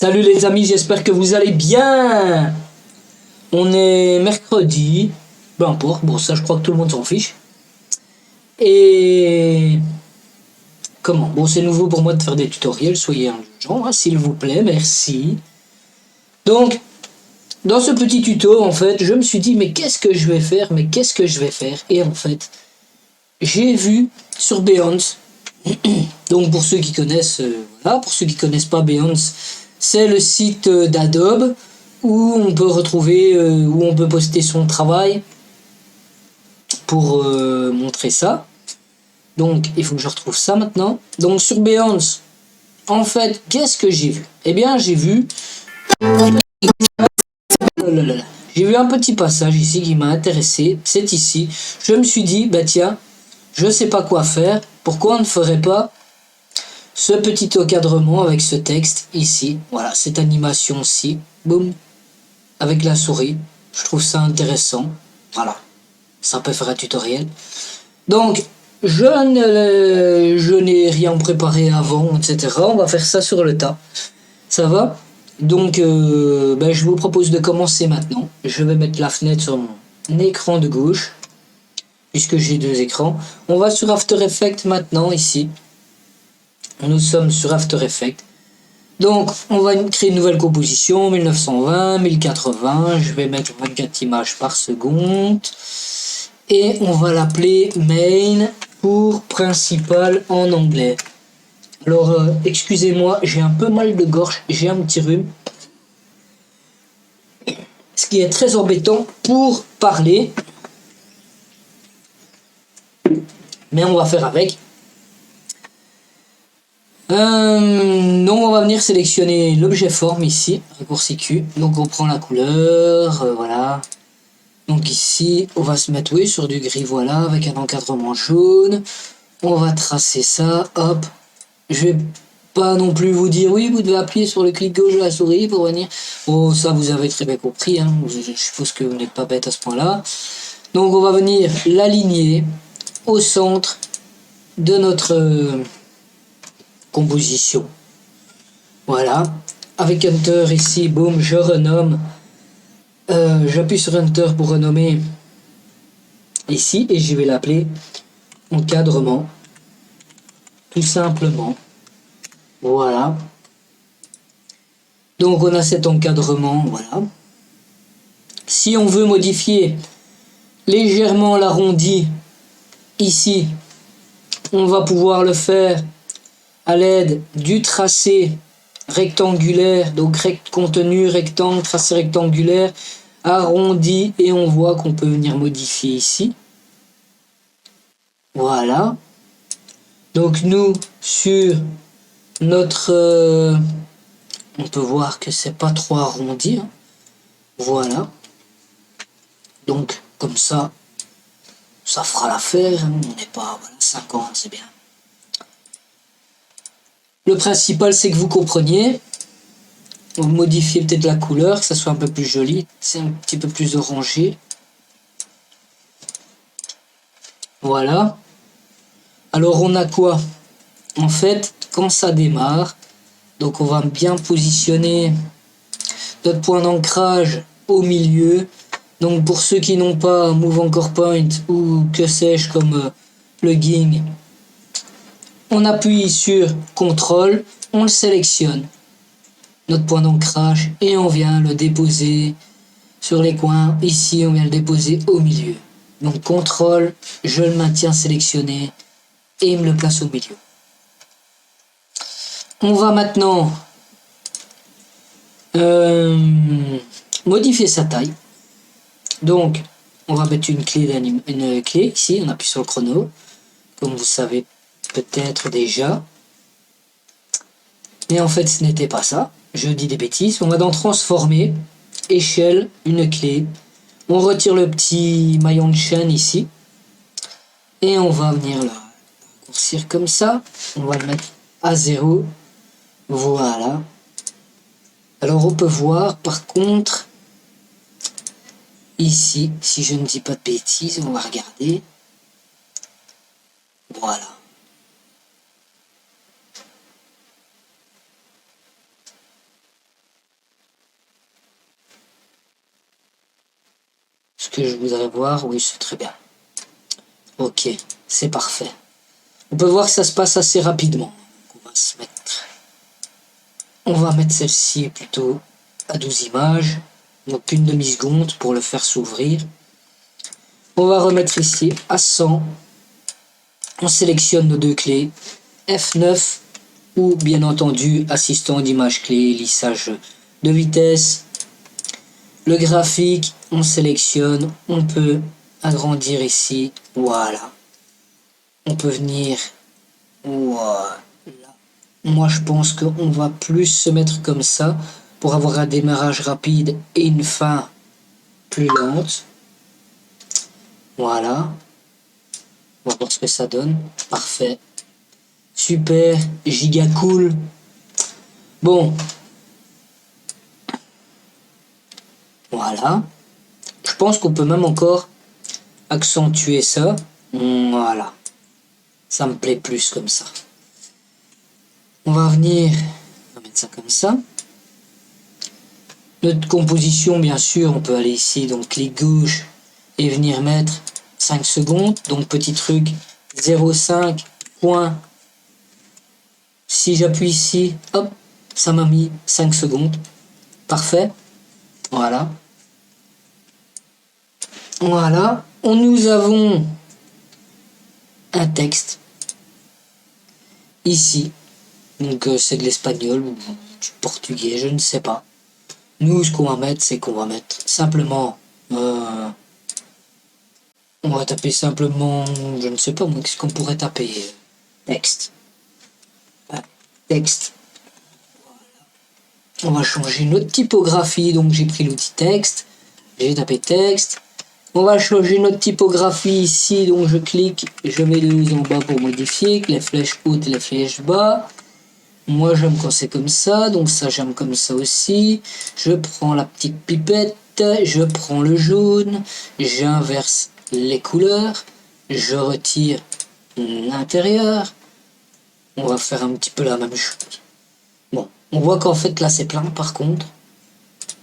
Salut les amis, j'espère que vous allez bien. On est mercredi, peu importe, bon ça je crois que tout le monde s'en fiche. Et comment? Bon, c'est nouveau pour moi de faire des tutoriels, soyez indulgents, hein, s'il vous plaît, merci. Donc, dans ce petit tuto, en fait, je me suis dit, mais qu'est-ce que je vais faire? Mais qu'est-ce que je vais faire? Et en fait, j'ai vu sur Behance, donc pour ceux qui connaissent, voilà, pour ceux qui connaissent pas Behance, c'est le site d'Adobe où on peut retrouver, où on peut poster son travail pour montrer ça. Donc il faut que je retrouve ça maintenant. Donc sur Behance, en fait, qu'est-ce que j'ai vu? Eh bien, j'ai vu, j'ai vu un petit passage ici qui m'a intéressé. C'est ici. Je me suis dit, bah tiens, je sais pas quoi faire. Pourquoi on ne ferait pas ce petit encadrement avec ce texte ici? Voilà, cette animation-ci. Boum. Avec la souris. Je trouve ça intéressant. Voilà. Ça peut faire un tutoriel. Donc, je n'ai rien préparé avant, etc. On va faire ça sur le tas. Ça va? Donc, je vous propose de commencer maintenant. Je vais mettre la fenêtre sur mon écran de gauche, puisque j'ai deux écrans. On va sur After Effects maintenant, ici. Nous sommes sur After Effects. Donc, on va créer une nouvelle composition, 1920, 1080. Je vais mettre 24 images par seconde. Et on va l'appeler main pour principal en anglais. Alors, excusez-moi, j'ai un peu mal de gorge, j'ai un petit rhume. Ce qui est très embêtant pour parler. Mais on va faire avec. Donc on va venir sélectionner l'objet forme ici, raccourci Q. Donc on prend la couleur, voilà. Donc ici, on va se mettre, oui, sur du gris, voilà, avec un encadrement jaune. On va tracer ça, hop. Je vais pas non plus vous dire, oui, vous devez appuyer sur le clic gauche de la souris pour venir. Oh, ça vous avez très bien compris, hein. Je suppose que vous n'êtes pas bête à ce point-là. Donc on va venir l'aligner au centre de notre composition. Voilà. Avec Enter ici, boum, je renomme. J'appuie sur Enter pour renommer ici et je vais l'appeler encadrement. Tout simplement. Voilà. Donc on a cet encadrement, voilà. Si on veut modifier légèrement l'arrondi ici, on va pouvoir le faire à l'aide du tracé rectangulaire, donc contenu rectangle, tracé rectangulaire, arrondi, et on voit qu'on peut venir modifier ici. Voilà. Donc nous, sur notre... on peut voir que c'est pas trop arrondi. Hein. Voilà. Donc, comme ça fera l'affaire. On n'est pas... Voilà, 50, c'est bien. Le principal, c'est que vous compreniez. On va modifier peut-être la couleur, que ça soit un peu plus joli. C'est un petit peu plus orangé. Voilà. Alors, on a quoi? En fait, quand ça démarre, donc on va bien positionner notre point d'ancrage au milieu. Donc, pour ceux qui n'ont pas Move Anchor Point ou que sais-je comme plugin, on appuie sur CTRL, on le sélectionne, notre point d'ancrage, et on vient le déposer sur les coins. Ici, on vient le déposer au milieu. Donc CTRL, je le maintiens sélectionné et il me le place au milieu. On va maintenant modifier sa taille. Donc, on va mettre une clé ici, on appuie sur le chrono, comme vous savez peut-être déjà. Mais en fait, ce n'était pas ça. Je dis des bêtises. On va dans transformer, échelle, une clé. On retire le petit maillon de chaîne ici. Et on va venir le raccourcir comme ça. On va le mettre à 0. Voilà. Alors on peut voir par contre, ici, si je ne dis pas de bêtises, on va regarder. Voilà. que je voudrais voir. Oui, c'est très bien. Ok, c'est parfait. On peut voir que ça se passe assez rapidement. On va mettre celle-ci plutôt à 12 images. Donc une demi-seconde pour le faire s'ouvrir. On va remettre ici à 100. On sélectionne nos deux clés. F9 ou bien entendu assistant d'image clé, lissage de vitesse. Le graphique, on sélectionne, on peut agrandir ici, voilà. On peut venir, voilà. Moi je pense qu'on va plus se mettre comme ça pour avoir un démarrage rapide et une fin plus lente. Voilà. On va voir ce que ça donne. Parfait. Super, giga cool. Bon. Voilà. Je pense qu'on peut même encore accentuer ça. Voilà. Ça me plaît plus comme ça. On va venir, on va mettre ça comme ça. Notre composition, bien sûr, on peut aller ici, donc clic gauche et venir mettre 5 secondes. Donc petit truc, 0,5 point. Si j'appuie ici, hop, ça m'a mis 5 secondes. Parfait. Voilà. Voilà. Nous avons un texte ici. Donc c'est de l'espagnol ou du portugais, je ne sais pas. Nous, ce qu'on va mettre, c'est qu'on va mettre simplement... on va taper simplement... Je ne sais pas moi, qu'est-ce qu'on pourrait taper. Texte. Texte. Voilà. On va changer notre typographie, donc j'ai pris l'outil texte. J'ai tapé texte. On va changer notre typographie ici, donc je clique, je mets le 12 en bas pour modifier, les flèches hautes et les flèches bas. Moi j'aime quand c'est comme ça, donc ça j'aime comme ça aussi. Je prends la petite pipette, je prends le jaune, j'inverse les couleurs, je retire l'intérieur. On va faire un petit peu la même chose. Bon, on voit qu'en fait là c'est plein par contre.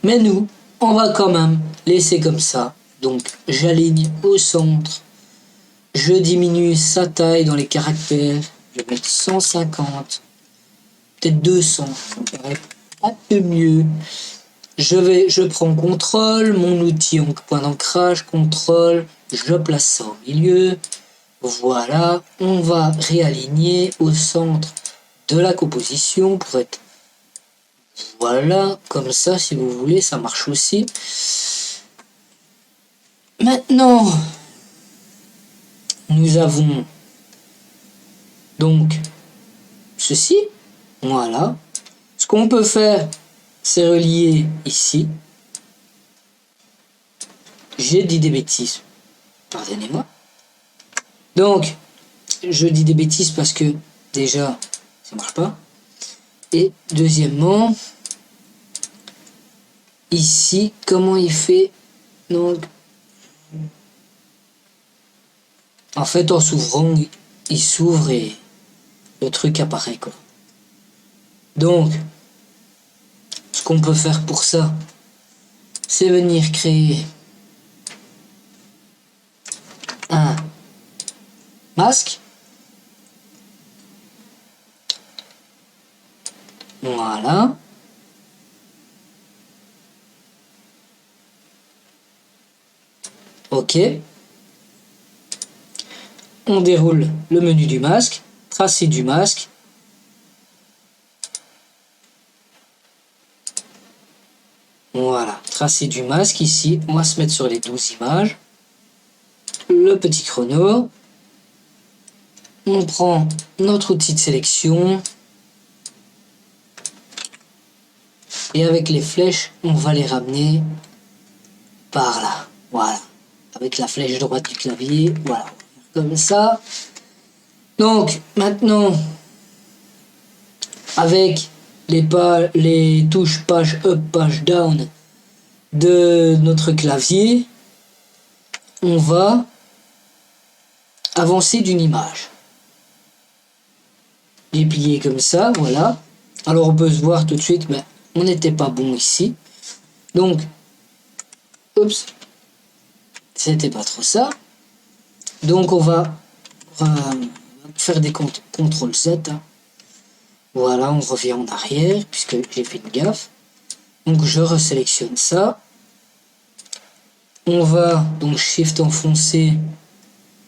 Mais nous, on va quand même laisser comme ça. Donc j'aligne au centre. Je diminue sa taille dans les caractères. Je vais mettre 150. Peut-être 200, ça me paraît un peu mieux. Je prends contrôle, mon outil en point d'ancrage, contrôle, je place ça au milieu. Voilà, on va réaligner au centre de la composition pour être... Voilà, comme ça, si vous voulez, ça marche aussi. Maintenant, nous avons donc ceci. Voilà. Ce qu'on peut faire, c'est relier ici. J'ai dit des bêtises. Pardonnez-moi. Donc, je dis des bêtises parce que déjà, ça marche pas. Et deuxièmement, ici, comment il fait? Donc, en fait, en s'ouvrant, il s'ouvre et le truc apparaît, quoi. Donc, ce qu'on peut faire pour ça, c'est venir créer un masque. Voilà. OK. On déroule le menu du masque, tracé du masque. Voilà, tracé du masque ici. On va se mettre sur les 12 images. Le petit chrono. On prend notre outil de sélection. Et avec les flèches, on va les ramener par là. Voilà. Avec la flèche droite du clavier. Voilà. Comme ça. Donc, maintenant, avec les touches page up, page down de notre clavier, on va avancer d'une image. Déplier comme ça, voilà. Alors on peut se voir tout de suite, mais on n'était pas bon ici. Donc, oups, c'était pas trop ça. Donc on va faire des CTRL Z. Hein. Voilà, on revient en arrière puisque j'ai fait une gaffe. Donc je resélectionne ça. On va donc Shift enfoncé,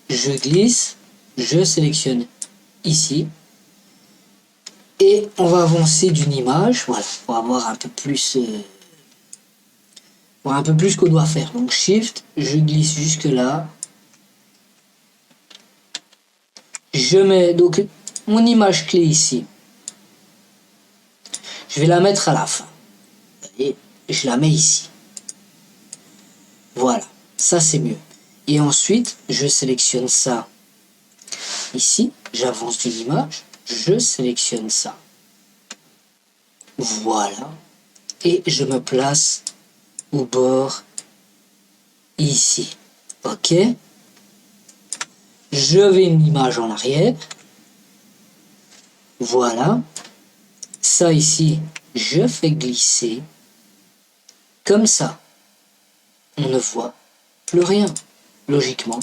je glisse, je sélectionne ici. Et on va avancer d'une image, voilà, pour avoir un peu plus qu'on doit faire. Donc Shift, je glisse jusque là. Je mets donc mon image clé ici. Je vais la mettre à la fin. Et je la mets ici. Voilà, ça c'est mieux. Et ensuite, je sélectionne ça ici. J'avance d'une image. Je sélectionne ça. Voilà. Et je me place au bord ici. Ok. Je vais une image en arrière. Voilà. Ça ici, je fais glisser. Comme ça. On ne voit plus rien. Logiquement.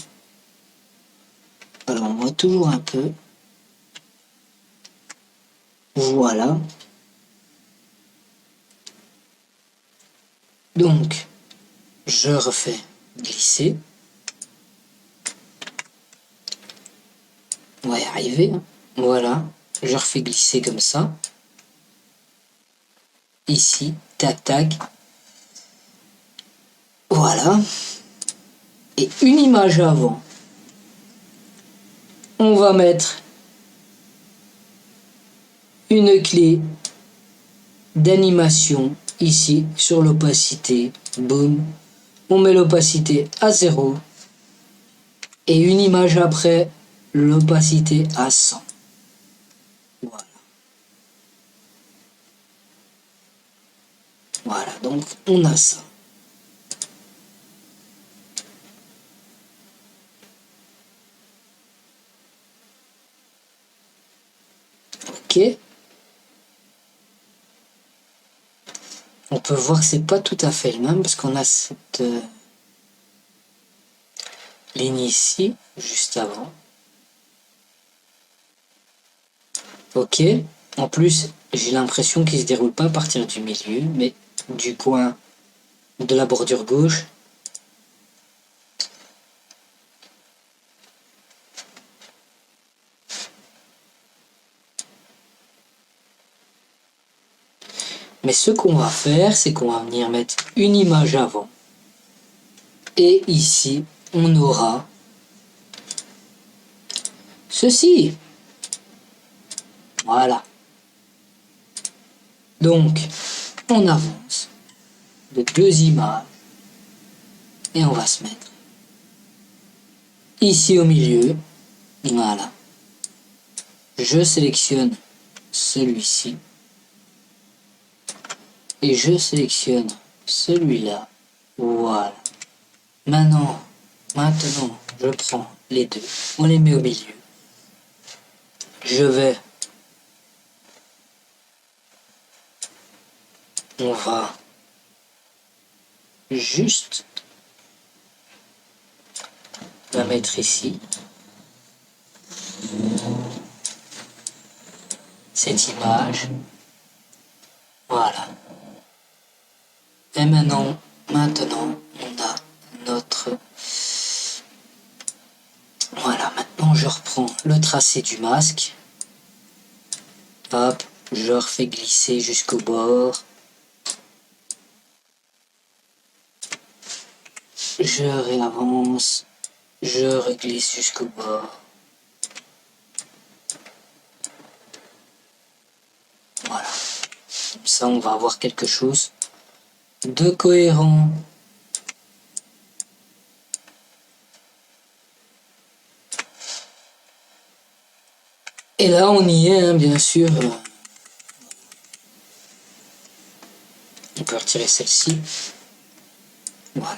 Alors on voit toujours un peu. Voilà. Donc, je refais glisser. On va y arriver. Hein. Voilà. Je refais glisser comme ça. Ici, tac, tac. Voilà. Et une image avant. On va mettre une clé d'animation ici sur l'opacité. Boum. On met l'opacité à 0. Et une image après, l'opacité à 100. Voilà. Voilà, donc on a ça. Ok. On peut voir que c'est pas tout à fait le même parce qu'on a cette ligne ici, juste avant. Ok. En plus, j'ai l'impression qu'il se déroule pas à partir du milieu, mais du coin de la bordure gauche. Mais ce qu'on va faire, c'est qu'on va venir mettre une image avant. Et ici, on aura ceci. Voilà. Donc, on avance de 2 images. Et on va se mettre ici au milieu. Voilà. Je sélectionne celui-ci. Et je sélectionne celui-là. Voilà. Maintenant, je prends les deux. On les met au milieu. Je vais. On va juste la mettre ici. Cette image. Voilà. Et maintenant, on a notre... Voilà, maintenant je reprends le tracé du masque. Hop, je refais glisser jusqu'au bord. Je réavance. Je reglisse jusqu'au bord. Voilà. Comme ça, on va avoir quelque chose de cohérent. Et là, on y est, hein, bien sûr. On peut retirer celle-ci. Voilà.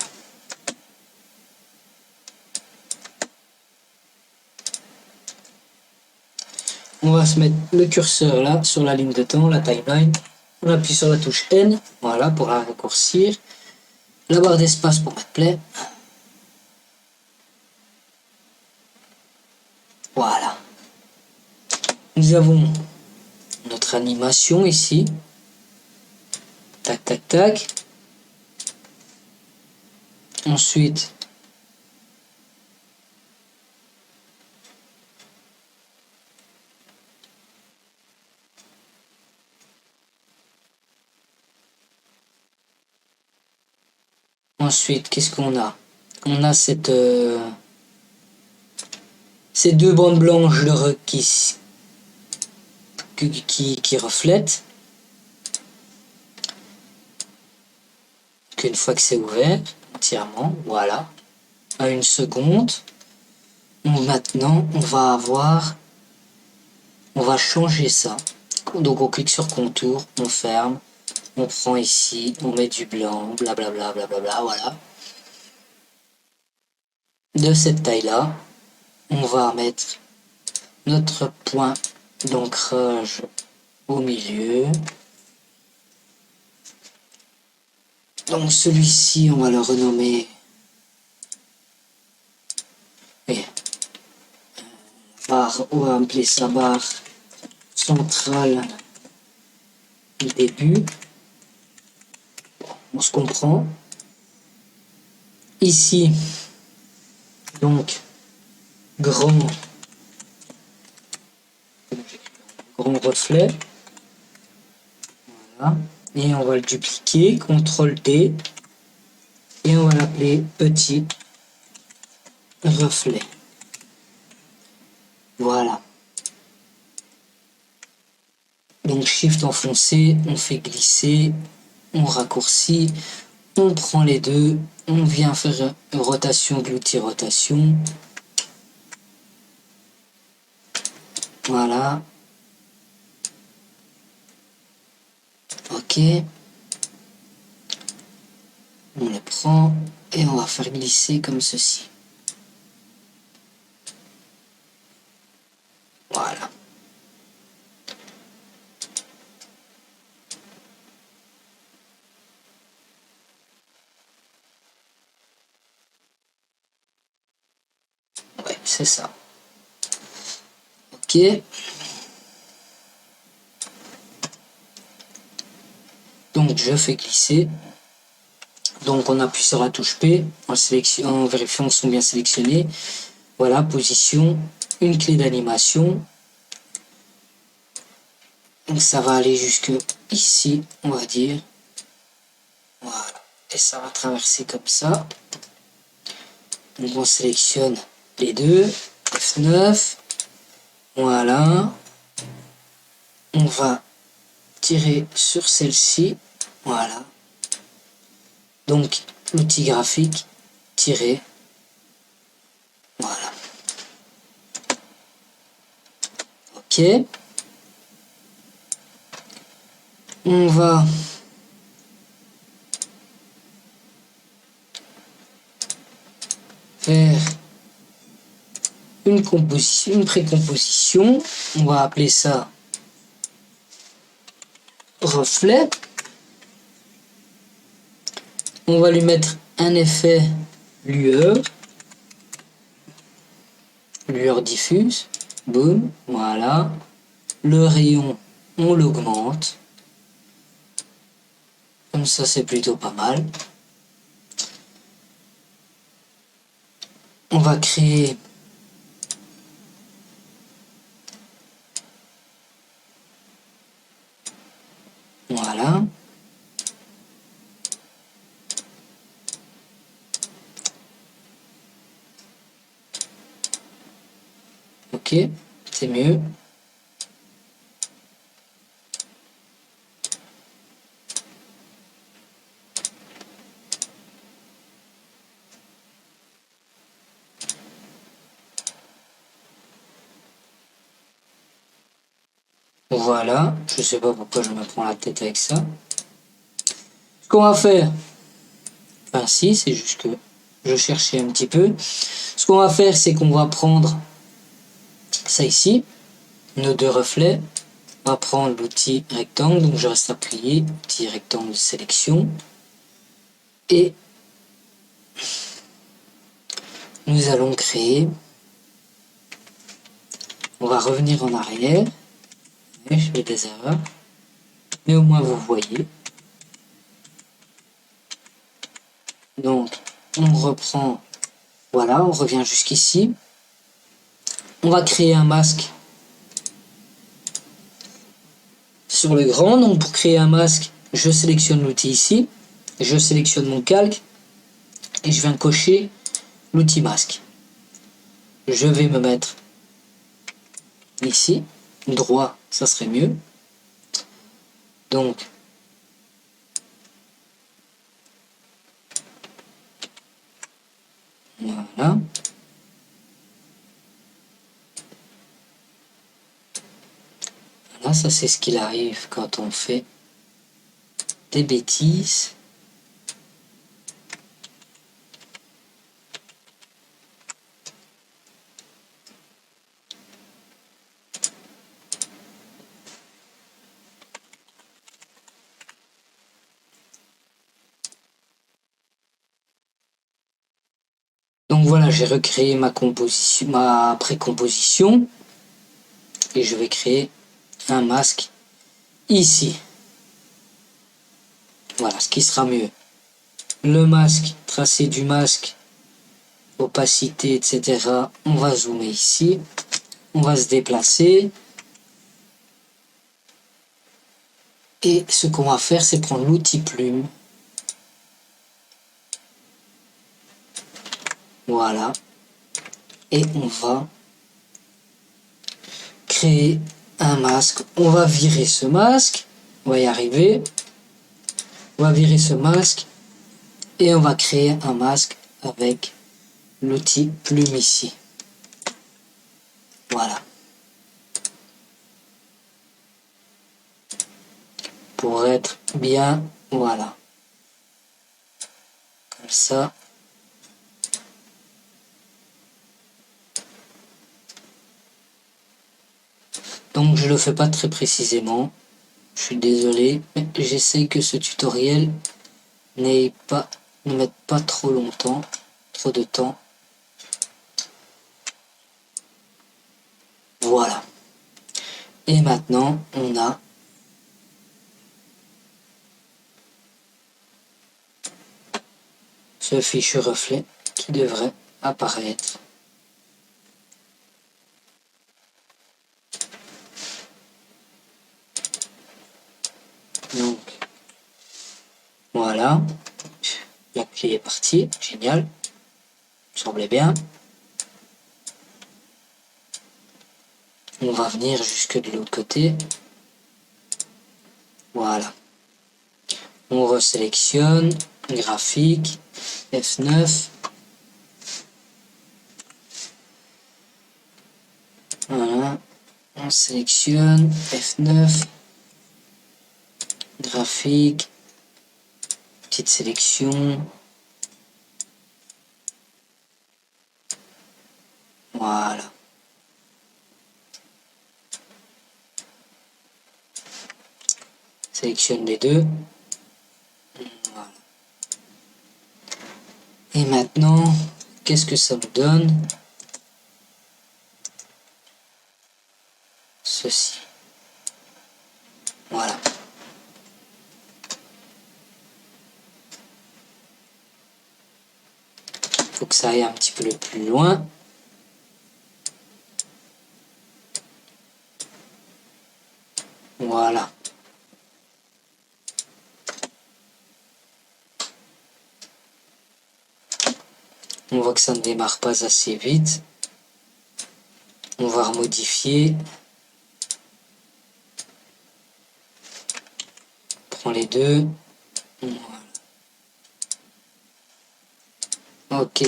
On va se mettre le curseur là, sur la ligne de temps, la timeline. On appuie sur la touche N, voilà, pour la raccourcir. La barre d'espace pour mettre play. Nous avons notre animation ici. Tac, tac, tac. Ensuite, qu'est-ce qu'on a? On a ces deux bandes blanches qui reflètent. Qu'une fois que c'est ouvert entièrement, voilà, à 1 seconde, maintenant on va changer ça. Donc on clique sur contour, on ferme, on prend ici, on met du blanc, blablabla, blablabla, voilà. De cette taille-là, on va mettre notre point d'ancrage au milieu. Donc celui-ci, on va le renommer barre, on va appeler ça barre centrale du début. On se comprend. Ici, donc, grand reflet. Voilà. Et on va le dupliquer, CTRL-D. Et on va l'appeler petit reflet. Voilà. Donc Shift enfoncé, on fait glisser, on raccourcit, on prend les deux, on vient faire une rotation de l'outil rotation. Voilà. Ok. On les prend et on va faire glisser comme ceci. Voilà. Ouais, c'est ça. Ok. Donc je fais glisser. Donc on appuie sur la touche P en vérifiant qu'ils sont bien sélectionnés. Voilà, position, une clé d'animation. Donc ça va aller jusque ici, on va dire. Voilà. Et ça va traverser comme ça. Donc on sélectionne les deux. F9. Voilà. On va tirer sur celle-ci. Voilà. Donc l'outil graphique, tirer. Voilà. Ok. On va faire une précomposition. On va appeler ça reflet. On va lui mettre un effet lueur diffuse. Boum, voilà. Le rayon, on l'augmente. Comme ça, c'est plutôt pas mal. On va créer voilà. Ok, c'est mieux. Voilà, je sais pas pourquoi je me prends la tête avec ça. Ce qu'on va faire, enfin si, c'est juste que je cherchais un petit peu. Ce qu'on va faire, c'est qu'on va prendre ça ici, nos deux reflets. On va prendre l'outil rectangle, donc je reste appuyé, outil rectangle de sélection. Et nous allons créer, on va revenir en arrière, je fais des erreurs. Mais au moins vous voyez. Donc, on reprend. Voilà, on revient jusqu'ici. On va créer un masque sur le grand. Donc, pour créer un masque, je sélectionne l'outil ici. Je sélectionne mon calque. Et je viens cocher l'outil masque. Je vais me mettre ici. Droit, ça serait mieux. Donc, voilà. Voilà, ça c'est ce qu'il arrive quand on fait des bêtises. Donc voilà, j'ai recréé ma composition, ma précomposition et je vais créer un masque ici. Voilà, ce qui sera mieux. Le masque, tracé du masque, opacité, etc. On va zoomer ici. On va se déplacer. Et ce qu'on va faire, c'est prendre l'outil plume. Voilà. Et on va créer un masque. On va virer ce masque. On va y arriver. On va virer ce masque. Et on va créer un masque avec l'outil plume ici. Voilà. Pour être bien, voilà. Comme ça. Donc je le fais pas très précisément. Je suis désolé, mais j'essaye que ce tutoriel ne mette pas trop longtemps, trop de temps. Voilà. Et maintenant, on a ce fichu reflet qui devrait apparaître. Donc, voilà. La clé est partie, génial. Me semblait bien. On va venir jusque de l'autre côté. Voilà. On resélectionne, graphique, F9. Voilà. On sélectionne, F9. Graphique. Petite sélection. Voilà. Sélectionne les deux. Voilà. Et maintenant, qu'est-ce que ça nous donne? Ceci. Voilà. Faut que ça aille un petit peu plus loin. Voilà. On voit que ça ne démarre pas assez vite. On va remodifier. On prend les deux. Voilà. Ok.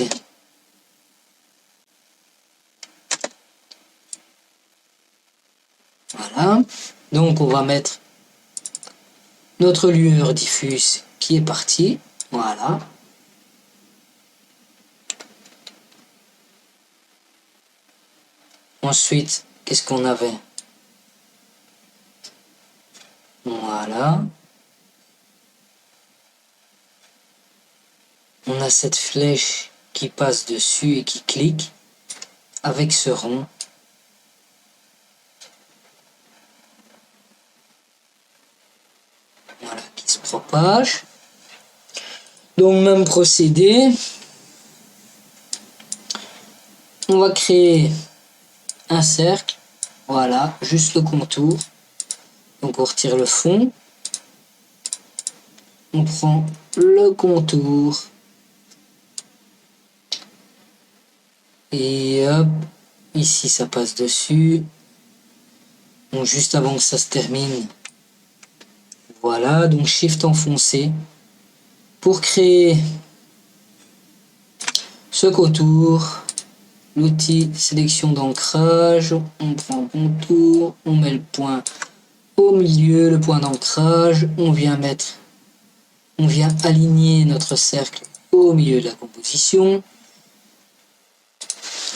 Voilà. Donc on va mettre notre lueur diffuse qui est partie. Voilà. Ensuite, qu'est-ce qu'on avait? Voilà. On a cette flèche qui passe dessus et qui clique avec ce rond. 3 pages. Donc même procédé. On va créer un cercle. Voilà, juste le contour. Donc on retire le fond. On prend le contour. Et hop, ici ça passe dessus. Donc juste avant que ça se termine. Voilà, donc Shift enfoncé. Pour créer ce contour, l'outil sélection d'ancrage, on prend contour, on met le point au milieu, le point d'ancrage, on vient aligner notre cercle au milieu de la composition.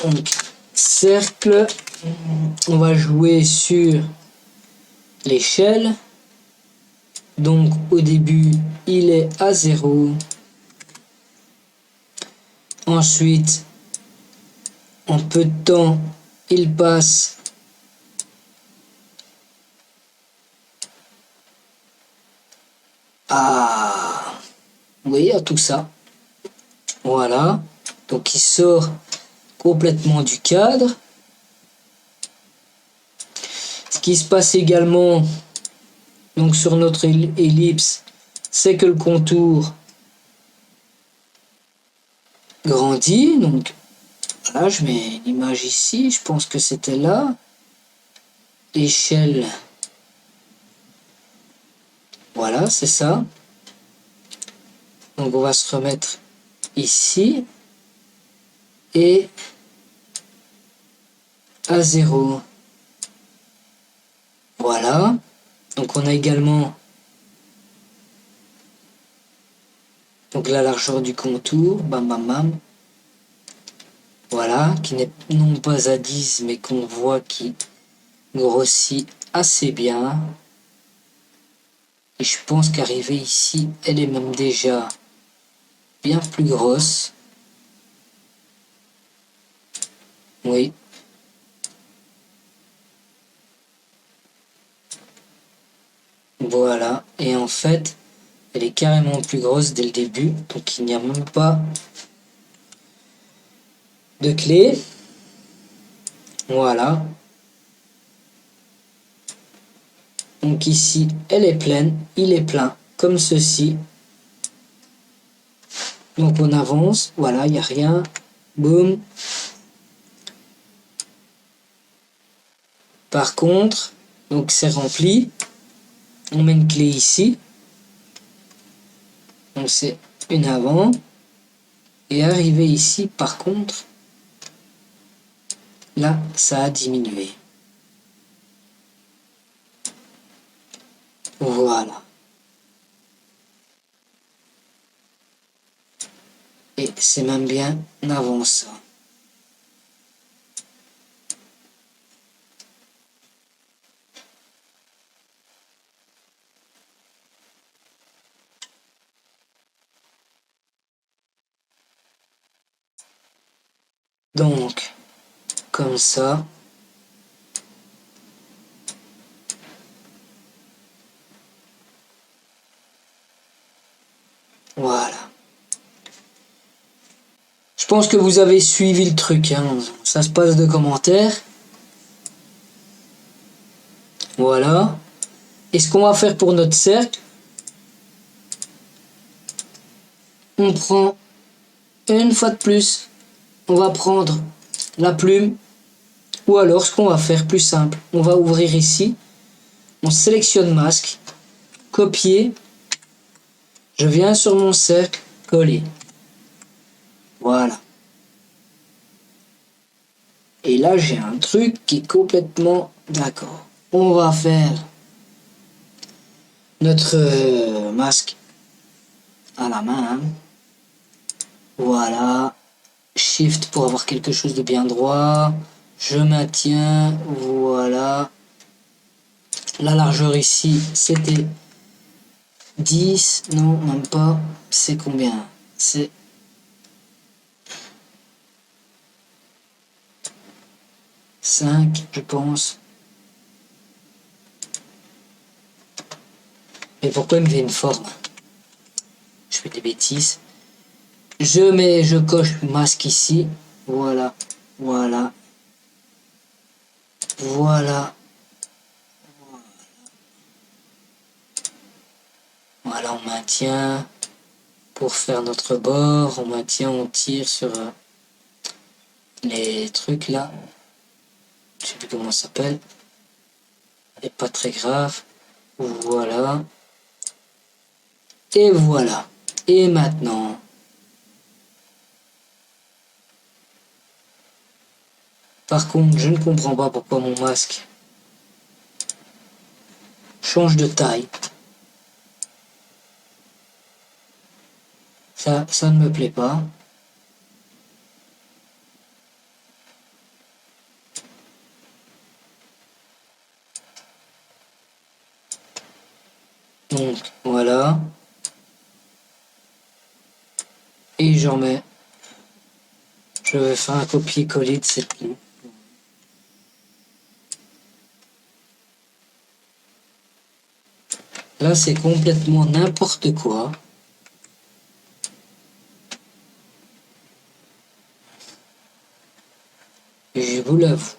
Donc, cercle, on va jouer sur l'échelle. Donc, au début, il est à 0. Ensuite, en peu de temps, il passe à... Oui, à tout ça. Voilà. Donc, il sort complètement du cadre. Ce qui se passe également donc sur notre ellipse, c'est que le contour grandit. Donc voilà, je mets l'image ici, je pense que c'était là. L'échelle, voilà, c'est ça. Donc on va se remettre ici et à 0. Voilà. Donc on a également donc la largeur du contour, bam bam bam. Voilà, qui n'est non pas à 10 mais qu'on voit qui grossit assez bien. Et je pense qu'arrivée ici, elle est même déjà bien plus grosse. Oui. Voilà. Et en fait, elle est carrément plus grosse dès le début. Donc il n'y a même pas de clé. Voilà. Donc ici, elle est pleine. Il est plein. Comme ceci. Donc on avance. Voilà, il n'y a rien. Boum. Par contre, donc c'est rempli. On met une clé ici. Donc c'est une avant. Et arrivé ici, par contre, là, ça a diminué. Voilà. Et c'est même bien avant ça. Donc, comme ça. Voilà. Je pense que vous avez suivi le truc. Hein. Ça se passe de commentaires. Voilà. Et ce qu'on va faire pour notre cercle, on prend une fois de plus, on va prendre la plume. Ou alors, ce qu'on va faire plus simple, on va ouvrir ici. On sélectionne masque, copier. Je viens sur mon cercle, coller. Voilà. Et là, j'ai un truc qui est complètement d'accord. On va faire notre masque à la main. Hein. Voilà. Shift pour avoir quelque chose de bien droit. Je maintiens. Voilà. La largeur ici, c'était 10. Non, même pas. C'est combien? C'est 5, je pense. Mais pourquoi il me fait une forme? je fais des bêtises. Je coche masque ici. Voilà. Voilà. Voilà. Voilà, on maintient. Pour faire notre bord, on maintient, on tire sur les trucs là. Je sais plus comment ça s'appelle. Et pas très grave. Voilà. Et voilà. Et maintenant, par contre, je ne comprends pas pourquoi mon masque change de taille. Ça ne me plaît pas. Donc, voilà. Et j'en mets. Je vais faire un copier-coller de cette ligne. Là, c'est complètement n'importe quoi. Je vous l'avoue.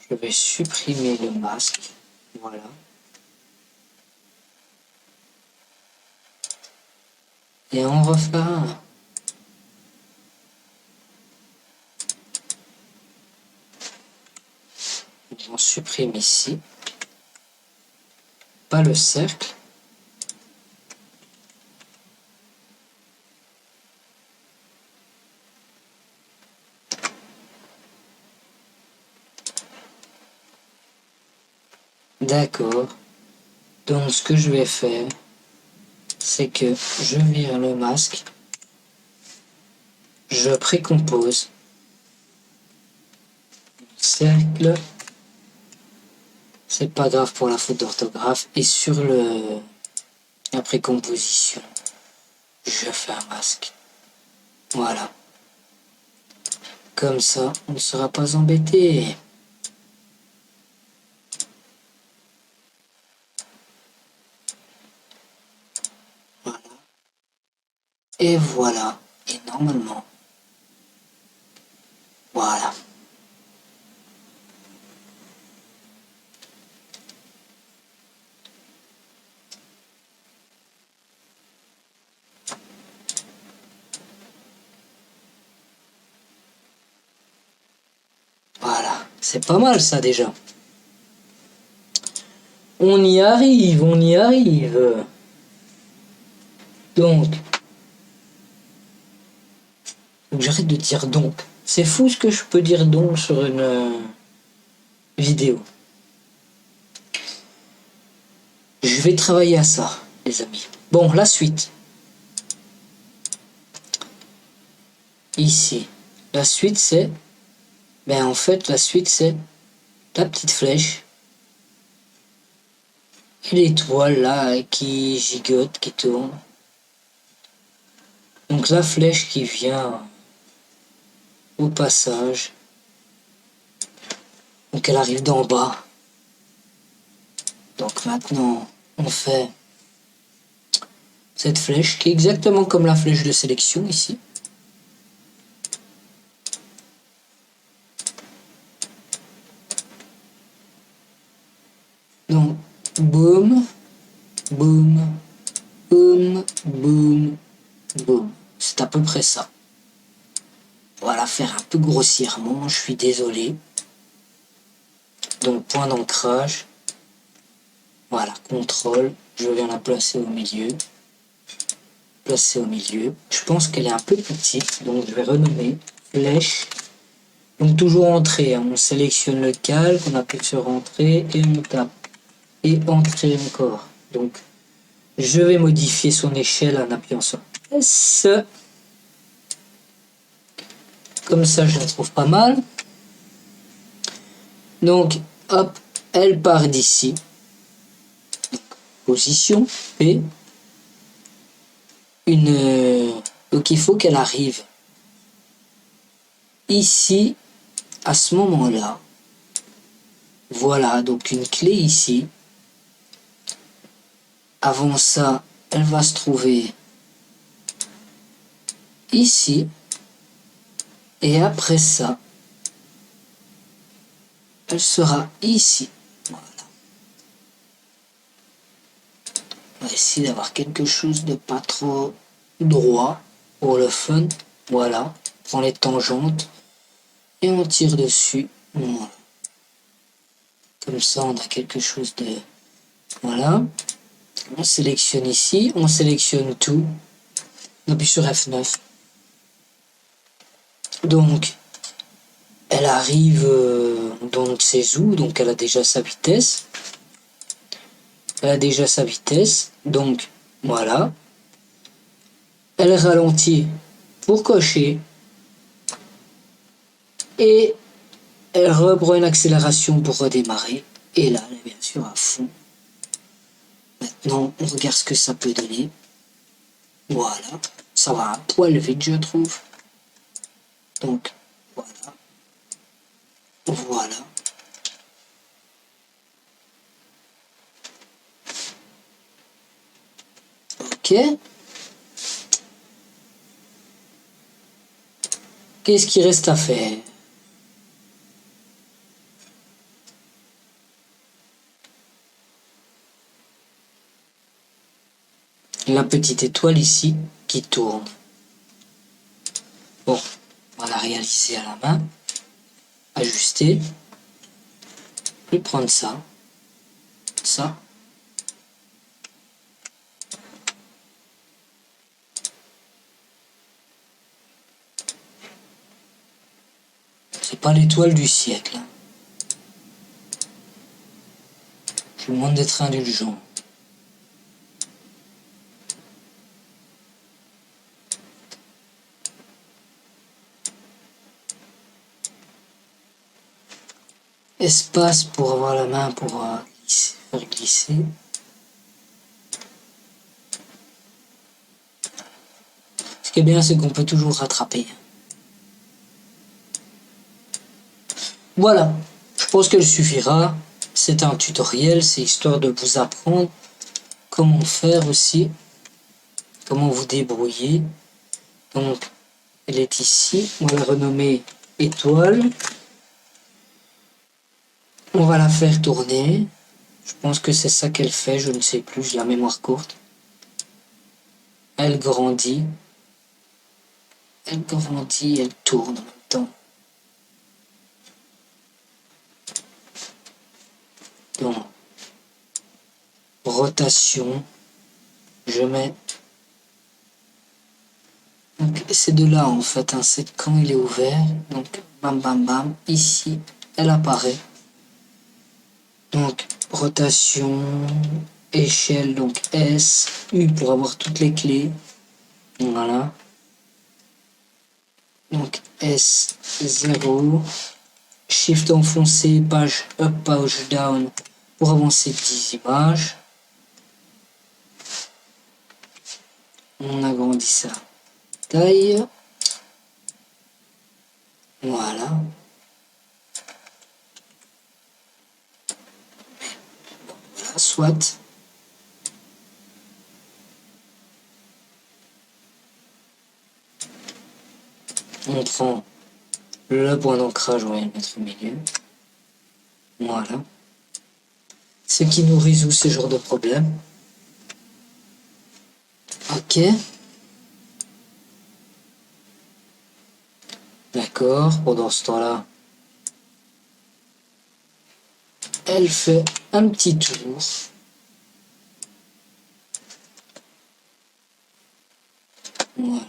Je vais supprimer le masque. Voilà. Et on refera un. On supprime ici. Pas le cercle. D'accord. Donc ce que je vais faire, c'est que je vire le masque. Je précompose. Cercle. C'est pas grave pour la faute d'orthographe. Et sur la précomposition, je fais un masque. Voilà. Comme ça, on ne sera pas embêté. Voilà. Et voilà. Et normalement, voilà. Voilà. C'est pas mal ça déjà. On y arrive, on y arrive. Donc, faut que j'arrête de dire donc. C'est fou ce que je peux dire donc sur une vidéo. Je vais travailler à ça, les amis. Bon, la suite. Ici. La suite, c'est... Ben, en fait, la suite, c'est la petite flèche. Et l'étoile, là, qui gigote, qui tourne. Donc, la flèche qui vient au passage. Donc, elle arrive d'en bas. Donc, maintenant, on fait cette flèche qui est exactement comme la flèche de sélection ici. Donc, boum, boum, boum, boum, boum. C'est à peu près ça. Voilà, faire un peu grossièrement, je suis désolé. Donc, point d'ancrage. Voilà, contrôle. Je viens la placer au milieu. Placer au milieu. Je pense qu'elle est un peu petite, donc je vais renommer flèche. Donc, toujours entrée. Hein. On sélectionne le calque, on appuie sur entrée et on tape. Et entrer encore. Donc, je vais modifier son échelle en appuyant sur S. Comme ça, je la trouve pas mal. Donc, hop, elle part d'ici. Position P. Donc, il faut qu'elle arrive ici, à ce moment-là. Voilà, donc une clé ici. Avant ça, elle va se trouver ici. Et après ça, elle sera ici. Voilà. On va essayer d'avoir quelque chose de pas trop droit pour le fun. Voilà. On prend les tangentes et on tire dessus. Voilà. Comme ça, on a quelque chose de... Voilà. On sélectionne ici. On sélectionne tout. On appuie sur F9. Donc, elle arrive dans ne sais où. Donc, elle a déjà sa vitesse. Elle a déjà sa vitesse. Donc, voilà. Elle ralentit pour cocher. Et elle reprend une accélération pour redémarrer. Et là, elle est bien sûr à fond. Maintenant, on regarde ce que ça peut donner. Voilà. Ça va un poil vite, je trouve. Donc, voilà. Voilà. Ok. Qu'est-ce qu'il reste à faire? La petite étoile ici qui tourne. Bon, on va la réaliser à la main. Ajuster. Puis prendre ça. Ça. C'est pas l'étoile du siècle. Je vous demande d'être indulgent. Espace pour avoir la main pour faire glisser. Ce qui est bien, c'est qu'on peut toujours rattraper. Voilà, je pense qu'elle suffira. C'est un tutoriel, c'est histoire de vous apprendre comment faire aussi, comment vous débrouiller. Donc, elle est ici, on va la renommer étoile. On va la faire tourner. Je pense que c'est ça qu'elle fait, je ne sais plus, j'ai la mémoire courte. Elle grandit. Elle grandit, elle tourne en même temps. Donc, rotation, je mets... Donc, c'est de là en fait, hein, c'est quand il est ouvert. Donc, bam bam bam, ici, elle apparaît. Donc, rotation, échelle, donc S, U pour avoir toutes les clés. Voilà. Donc, S0, Shift enfoncé, page up, page down pour avancer 10 images. On agrandit ça. Taille. Voilà. Voilà, soit. On prend le point d'ancrage, on va le mettre au milieu. Voilà. Ce qui nous résout ce genre de problème. Ok. D'accord. Pendant ce temps-là, elle fait un petit tour. Voilà.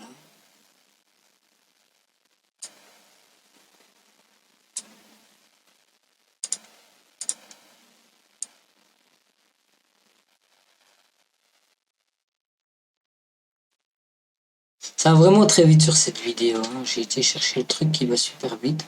Ça va vraiment très vite sur cette vidéo. Hein. J'ai été chercher le truc qui va super vite.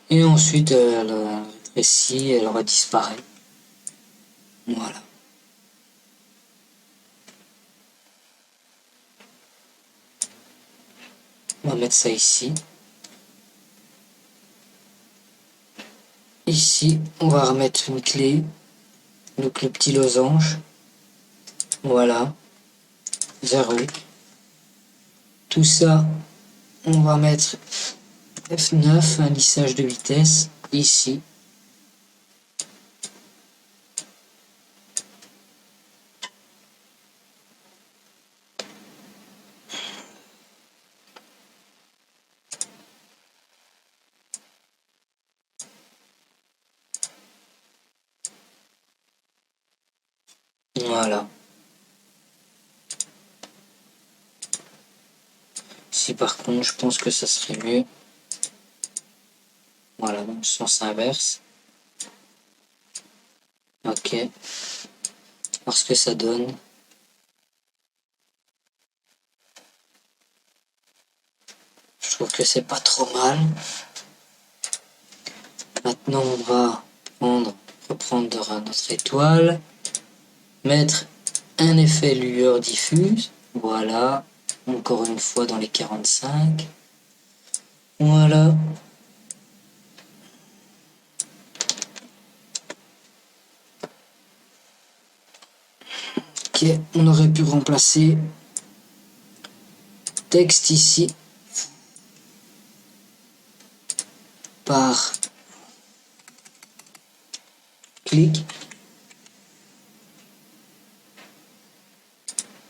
Et ensuite, elle rétrécit, elle va disparaître. Voilà. On va mettre ça ici. Ici, on va remettre une clé, donc le petit losange. Voilà, 0. Tout ça, on va mettre F9, un lissage de vitesse, ici. Voilà. Ici par contre, je pense que ça serait mieux. Voilà, dans le sens inverse. Ok. Voir ce que ça donne. Je trouve que c'est pas trop mal. Maintenant, on va reprendre notre étoile. Mettre un effet lueur diffuse. Voilà. Encore une fois dans les 45. Voilà. Ok, on aurait pu remplacer texte ici par clic.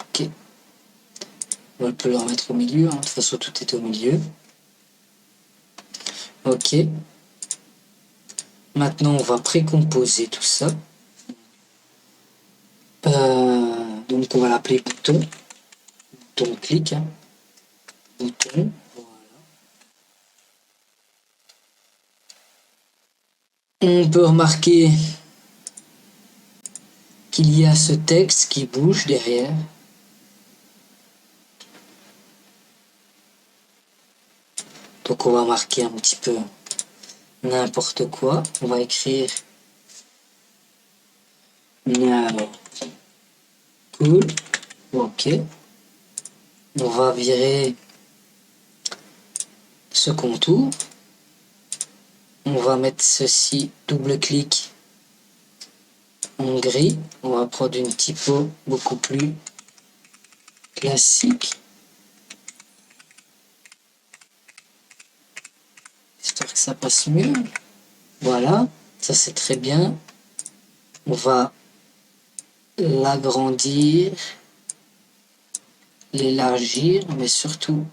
Ok. On peut le remettre au milieu, hein. De toute façon tout est au milieu. Ok. Maintenant on va précomposer tout ça. Donc on va l'appeler bouton. Bouton clic. Hein. Bouton. Voilà. On peut remarquer qu'il y a ce texte qui bouge derrière. Donc on va marquer un petit peu n'importe quoi. On va écrire now cool. Ok. On va virer ce contour. On va mettre ceci, double-clic en gris. On va prendre une typo beaucoup plus classique. J'espère que ça passe mieux. Voilà, ça c'est très bien. On va l'agrandir, l'élargir, mais surtout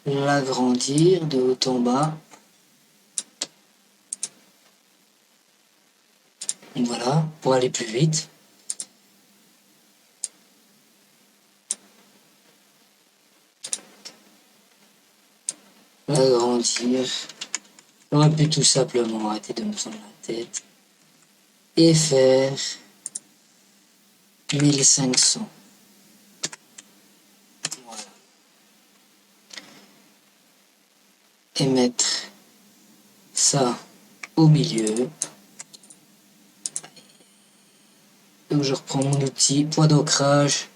l'agrandir de haut en bas. Voilà, pour aller plus vite. L'agrandir. J'aurais pu tout simplement arrêter de me prendre la tête et faire 1500. Voilà. Et mettre ça au milieu. Donc je reprends mon outil, point d'ancrage.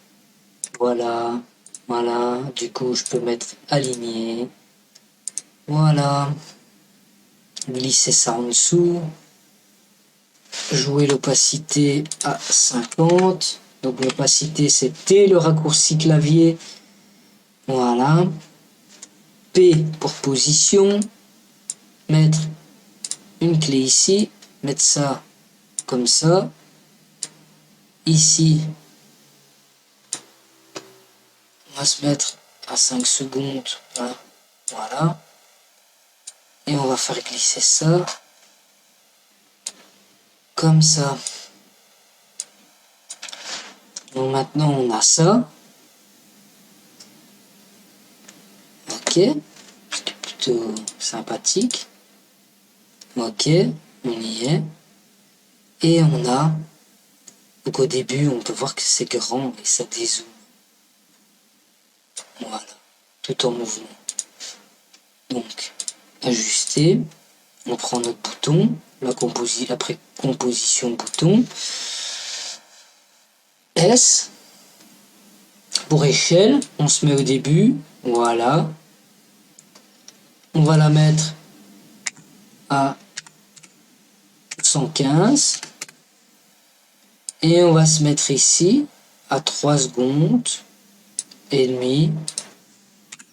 Voilà, voilà. Du coup, je peux mettre aligné. Voilà. Glisser ça en dessous. Jouer l'opacité à 50. Donc l'opacité, c'était le raccourci clavier. Voilà. P pour position. Mettre une clé ici. Mettre ça comme ça. Ici, on va se mettre à 5 secondes. Hein. Voilà. Et on va faire glisser ça. Comme ça. Donc maintenant, on a ça. Ok. C'est plutôt sympathique. Ok. On y est. Et on a... Donc au début, on peut voir que c'est grand et ça dézoome. Voilà. Tout en mouvement. Donc, ajuster. On prend notre bouton. La précomposition bouton. S. Pour échelle, on se met au début, voilà. On va la mettre à 115. Et on va se mettre ici à 3 secondes et demie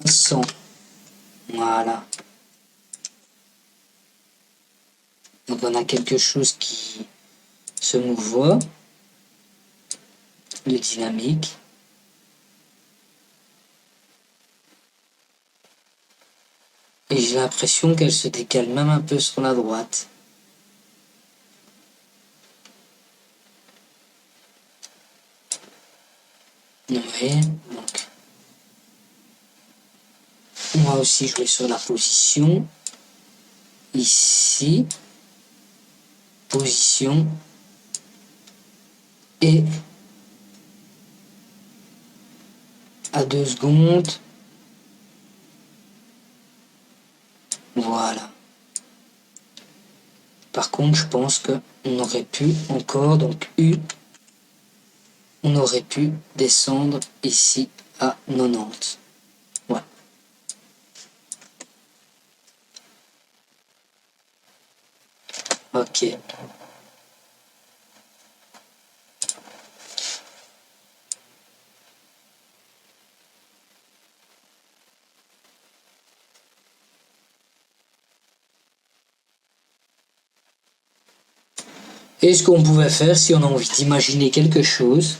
à 100. Voilà. Donc on a quelque chose qui se mouvoie, le dynamique. Et j'ai l'impression qu'elle se décale même un peu sur la droite. Oui, donc on va aussi jouer sur la position. Ici, position et à 2 secondes. Voilà. Par contre, je pense qu'on aurait pu encore, donc on aurait pu descendre ici à 90. Ouais. Ok. Et ce qu'on pouvait faire, si on a envie d'imaginer quelque chose,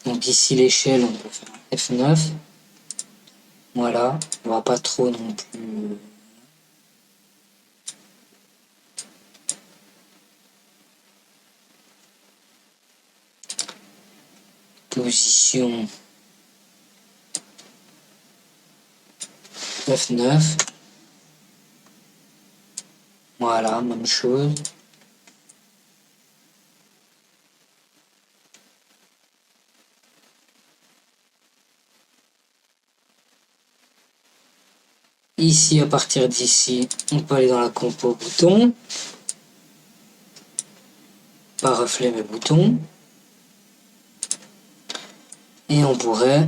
donc ici l'échelle, on peut faire un F9. Voilà, on va pas trop non plus. Position F9. Voilà, même chose. Ici, à partir d'ici, on peut aller dans la compo bouton. Pas reflet mais bouton. Et on pourrait,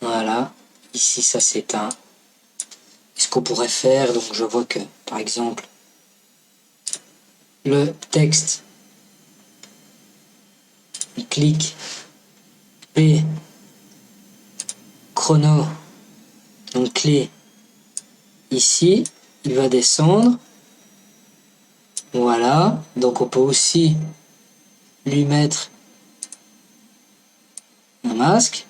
voilà, ici ça s'éteint. Ce qu'on pourrait faire, donc je vois que, par exemple, le texte, on clique P, chrono, donc clé, ici, il va descendre. Voilà, donc on peut aussi lui mettre un masque.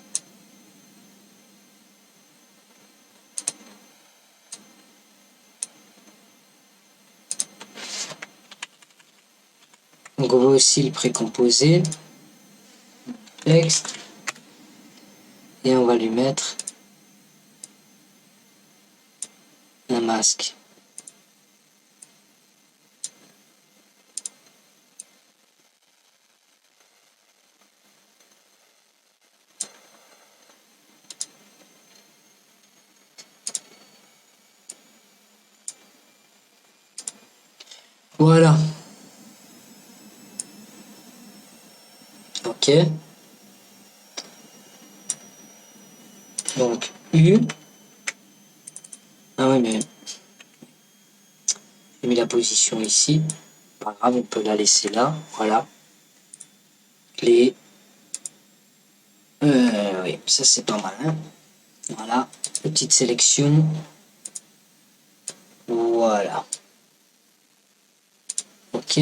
Donc on va aussi le précomposer. Texte. Et on va lui mettre un masque. Voilà. Ok. Donc U. Ah ouais, mais j'ai mis la position ici. Pas grave, on peut la laisser là. Voilà. Clé. Oui, ça c'est pas mal. Hein. Voilà. Petite sélection. Voilà. Ok.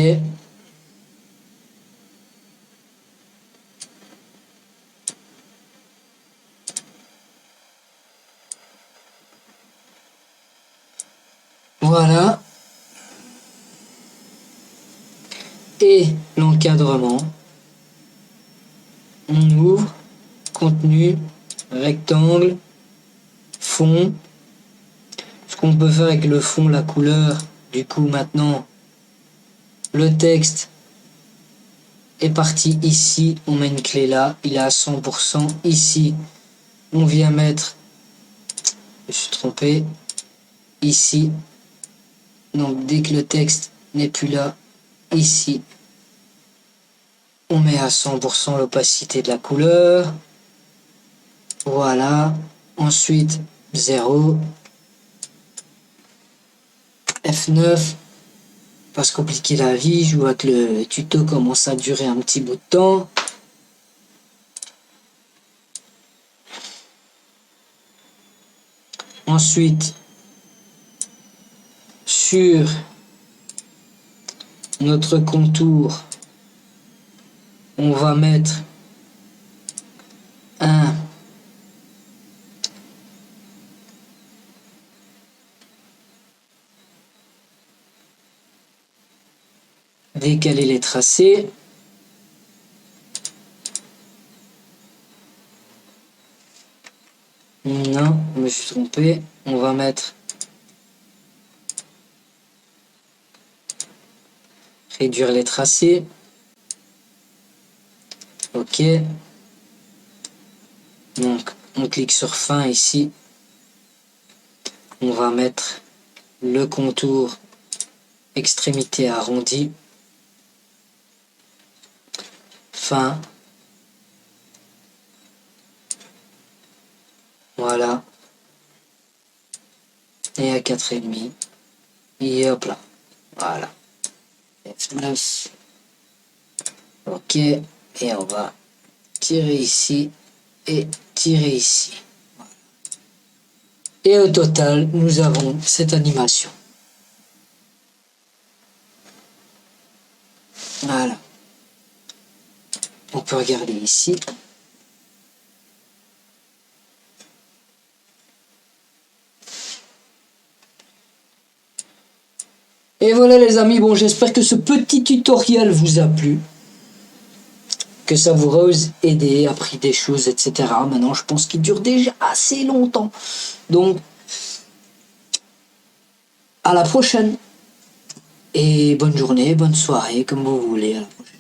Voilà. Et l'encadrement. On ouvre. Contenu. Rectangle. Fond. Ce qu'on peut faire avec le fond, la couleur. Du coup, maintenant, le texte est parti ici. On met une clé là. Il est à 100%. Ici, on vient mettre me suis trompé. Ici. Donc dès que le texte n'est plus là, ici, on met à 100% l'opacité de la couleur. Voilà. Ensuite, 0. F9. Pas se compliquer la vie. Je vois que le tuto commence à durer un petit bout de temps. Ensuite, sur notre contour, on va mettre un décaler les tracés. Non, je me suis trompé. On va mettre réduire les tracés. Ok. Donc, on clique sur fin ici. On va mettre le contour extrémité arrondie. Fin. Voilà. Et à 4,5. Et hop là. Voilà. F9. Ok. Et on va tirer ici et tirer ici. Voilà. Et au total, nous avons cette animation. Voilà. On peut regarder ici. Et voilà les amis, bon j'espère que ce petit tutoriel vous a plu. Que ça vous aura aidé, appris des choses, etc. Maintenant je pense qu'il dure déjà assez longtemps. Donc, à la prochaine. Et bonne journée, bonne soirée, comme vous voulez. À la prochaine.